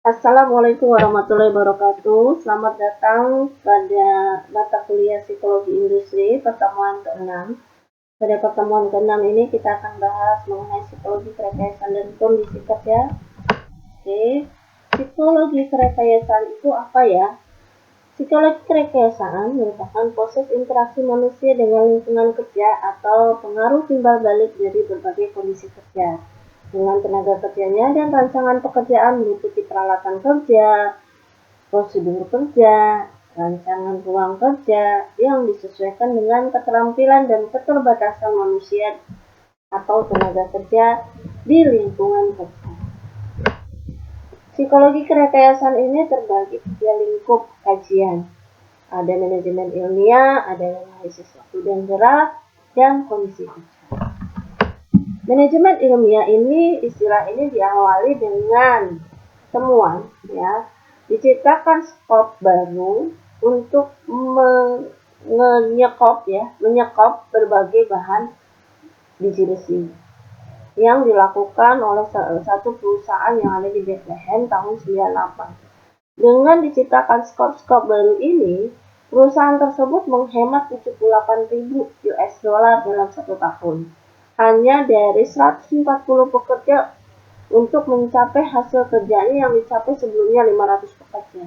Assalamualaikum warahmatullahi wabarakatuh. Selamat datang pada mata kuliah Psikologi Industri pertemuan ke-6. Pada pertemuan ke-6 ini kita akan bahas mengenai psikologi kerekayasaan dan kondisi kerja. Oke, psikologi kerekayasaan itu apa ya? Psikologi kerekayasaan merupakan proses interaksi manusia dengan lingkungan kerja atau pengaruh timbal balik dari berbagai kondisi kerja. Dengan tenaga kerjanya dan rancangan pekerjaan meliputi peralatan kerja, prosedur kerja, rancangan ruang kerja yang disesuaikan dengan keterampilan dan keterbatasan manusia atau tenaga kerja di lingkungan kerja. Psikologi kerekayasaan ini terbagi tiga lingkup kajian. Ada manajemen ilmiah, ada analisis waktu dan gerak, dan kondisi kerja. Manajemen ilmiah ini, istilah ini diawali dengan temuan, ya, diciptakan skop baru untuk menyekop berbagai bahan biji besi yang dilakukan oleh satu perusahaan yang ada di Bethlehem tahun 98. Dengan diciptakan skop baru ini, perusahaan tersebut menghemat 78.000 US dollar dalam 1 tahun. Hanya dari 140 pekerja untuk mencapai hasil kerjanya yang dicapai sebelumnya 500 pekerja.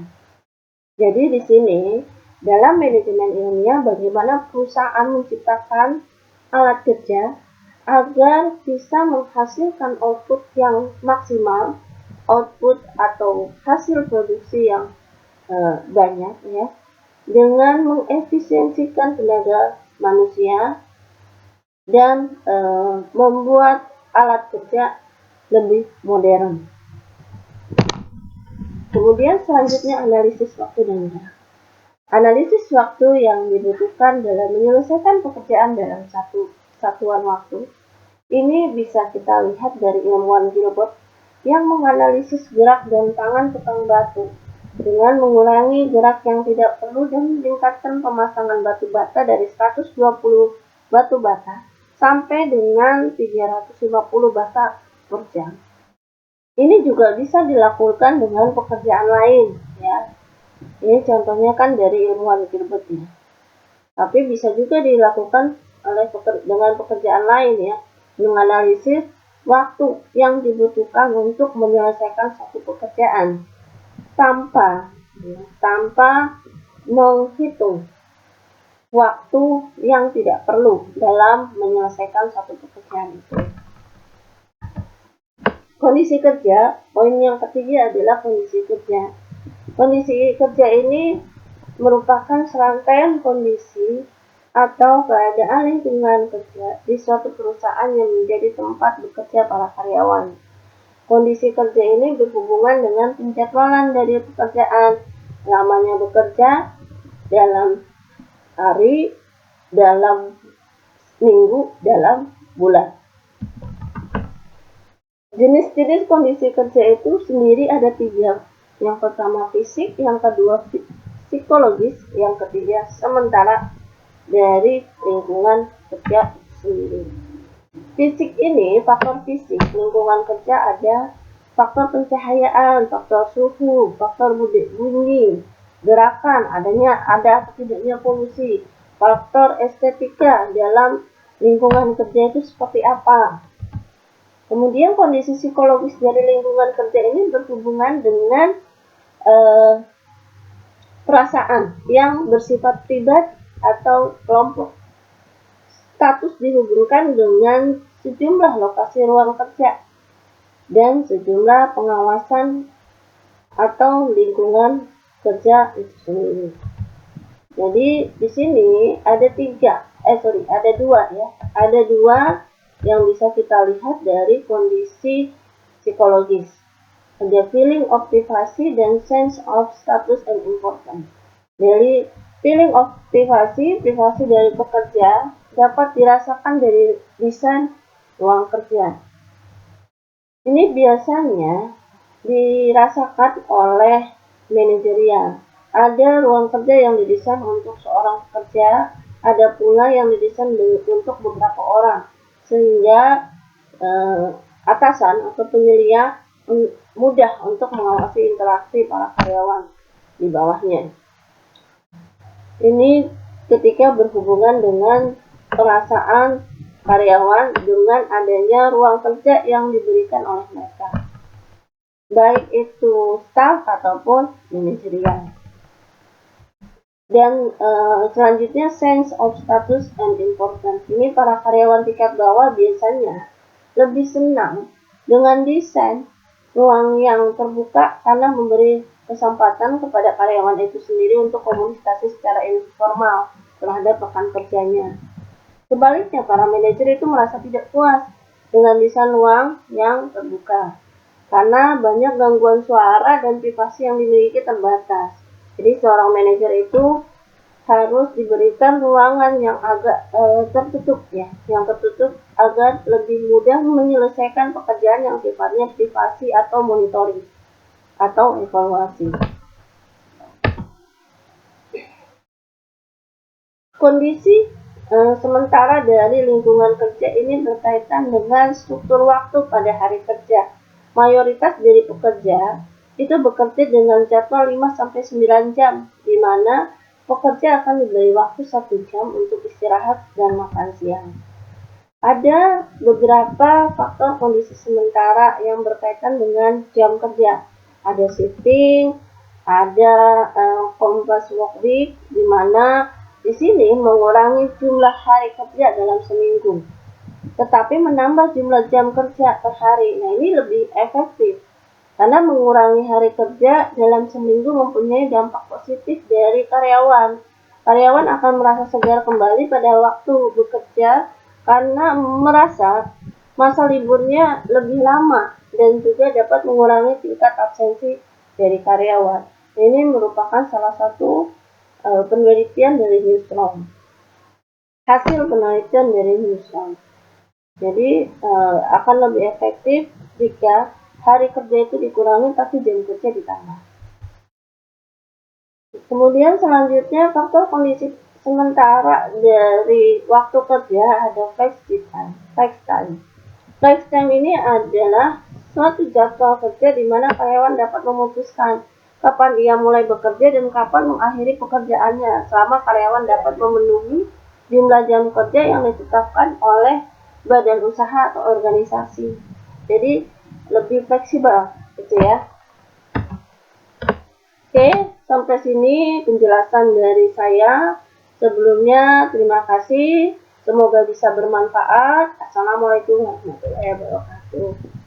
Jadi di sini dalam manajemen ilmiah bagaimana perusahaan menciptakan alat kerja agar bisa menghasilkan output yang maksimal, output atau hasil produksi yang banyak, ya, dengan mengefisiensikan tenaga manusia dan membuat alat kerja lebih modern. Kemudian selanjutnya analisis waktu dan gerak. Analisis waktu yang dibutuhkan dalam menyelesaikan pekerjaan dalam satu satuan waktu. Ini bisa kita lihat dari ilmuwan Gilbert yang menganalisis gerak dan tangan tukang batu dengan mengurangi gerak yang tidak perlu dan meningkatkan pemasangan batu bata dari 120 batu bata sampai dengan 350 bata per jam. Ini juga bisa dilakukan dengan pekerjaan lain, ya. Ini contohnya kan dari ilmuwan Gilbert, ya. Tapi bisa juga dilakukan dengan pekerjaan lain, ya, menganalisis waktu yang dibutuhkan untuk menyelesaikan satu pekerjaan tanpa menghitung waktu yang tidak perlu dalam menyelesaikan satu pekerjaan itu. Kondisi kerja, poin yang ketiga adalah kondisi kerja. Kondisi kerja ini merupakan serangkaian kondisi atau keadaan lingkungan kerja di suatu perusahaan yang menjadi tempat bekerja para karyawan. Kondisi kerja ini berhubungan dengan penjadwalan dari pekerjaan, lamanya bekerja dalam hari, dalam minggu, dalam bulan. Jenis-jenis kondisi kerja itu sendiri ada 3. Yang pertama fisik, yang kedua psikologis, yang ketiga sementara dari lingkungan kerja sendiri. Fisik ini, faktor fisik lingkungan kerja ada faktor pencahayaan, faktor suhu, faktor bunyi, gerakan, ada atau tidaknya polusi, faktor estetika dalam lingkungan kerja itu seperti apa. Kemudian kondisi psikologis dari lingkungan kerja ini berhubungan dengan perasaan yang bersifat pribadi atau kelompok. Status dihubungkan dengan sejumlah lokasi ruang kerja dan sejumlah pengawasan atau lingkungan kerja itu sendiri. Jadi di sini ada dua, ya. Ada 2 yang bisa kita lihat dari kondisi psikologis. Ada feeling of privasi dan sense of status and importance. Dari feeling of privasi dari pekerja dapat dirasakan dari desain ruang kerja. Ini biasanya dirasakan oleh manajerial. Ada ruang kerja yang didesain untuk seorang pekerja, ada pula yang didesain untuk beberapa orang, sehingga atasan atau penyelia mudah untuk mengawasi interaksi para karyawan di bawahnya. Ini ketika berhubungan dengan perasaan karyawan dengan adanya ruang kerja yang diberikan oleh mereka, baik itu staff ataupun manajerial. Dan selanjutnya sense of status and importance. Ini para karyawan tingkat bawah biasanya lebih senang dengan desain ruang yang terbuka karena memberi kesempatan kepada karyawan itu sendiri untuk komunikasi secara informal terhadap rekan kerjanya. Sebaliknya, para manajer itu merasa tidak puas dengan desain ruang yang terbuka karena banyak gangguan suara dan privasi yang dimiliki terbatas. Jadi seorang manajer itu harus diberikan ruangan yang agak tertutup agar lebih mudah menyelesaikan pekerjaan yang sifatnya privasi atau monitoring atau evaluasi. Kondisi sementara dari lingkungan kerja ini berkaitan dengan struktur waktu pada hari kerja. Mayoritas dari pekerja itu bekerja dengan jadwal 5-9 jam, di mana pekerja akan diberi waktu 1 jam untuk istirahat dan makan siang. Ada beberapa faktor kondisi sementara yang berkaitan dengan jam kerja. Ada shifting, ada compressed work week, di mana di sini mengurangi jumlah hari kerja dalam seminggu, tetapi menambah jumlah jam kerja per hari. Nah, ini lebih efektif karena mengurangi hari kerja dalam seminggu mempunyai dampak positif dari karyawan. Karyawan akan merasa segar kembali pada waktu bekerja karena merasa masa liburnya lebih lama dan juga dapat mengurangi tingkat absensi dari karyawan. Ini merupakan salah satu penelitian dari Newsround. Hasil penelitian dari Newsround. Jadi akan lebih efektif jika hari kerja itu dikurangi tapi jam kerja ditambah. Kemudian selanjutnya faktor kondisi sementara dari waktu kerja ada flex time. Flex time ini adalah suatu jadwal kerja di mana karyawan dapat memutuskan kapan ia mulai bekerja dan kapan mengakhiri pekerjaannya, selama karyawan dapat memenuhi jumlah jam kerja yang ditetapkan oleh badan usaha atau organisasi. Jadi lebih fleksibel gitu ya. Oke, sampai sini penjelasan dari saya. Sebelumnya terima kasih, semoga bisa bermanfaat. Assalamualaikum warahmatullahi wabarakatuh.